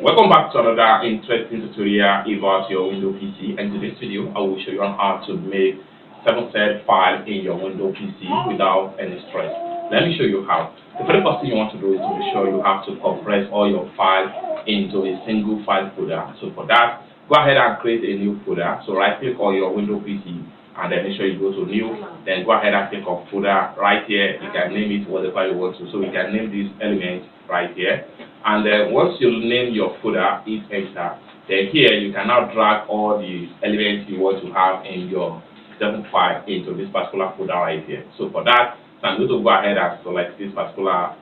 Welcome back to another interesting tutorial about your Windows PC, and in this video I will show you on how to make 7-thread file in your Windows PC without any stress. Let me show you how. The very first thing you want to do is to be sure you have to compress all your files into a single file folder. So for that, go ahead and create a new folder. So right click on your Windows PC and then make sure you go to new, then go ahead and click on folder right here. You can name it whatever you want to. So we can name this element right here. And then once you name your folder, hit enter. Then here you can now drag all the elements you want to have in your 7 file into this particular folder right here. So for that, I'm going to go ahead and select this particular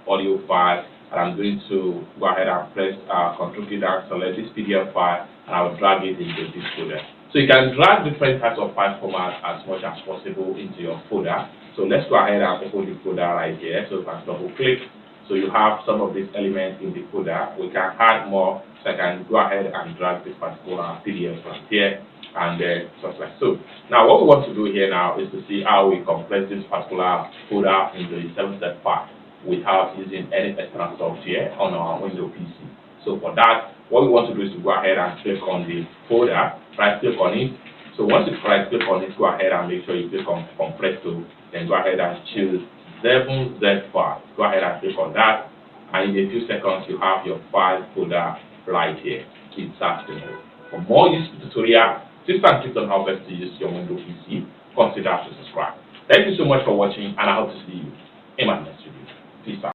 audio file, and I'm going to go ahead and press Ctrl key down, select this PDF file, and I will drag it into this folder. So you can drag different types of file formats as much as possible into your folder. So let's go ahead and open the folder right here. So you can double click. So you have some of these elements in the folder. We can add more. So I can go ahead and drag this particular PDF right here, and then just like so. Now what we want to do here now is to see how we compress this particular folder into a 7-step file without using any external software on our Windows PC. So for that, what we want to do is to go ahead and click on the folder, right click on it. So once you right click on it, go ahead and make sure you click on compress to, then go ahead and choose 7Z file. Go ahead and click on that, and in a few seconds you have your file folder right here. It's that simple. For more useful tutorial, tips and tricks on how best to use your Windows PC, consider to subscribe. Thank you so much for watching, and I hope to see you in my next video. Peace out.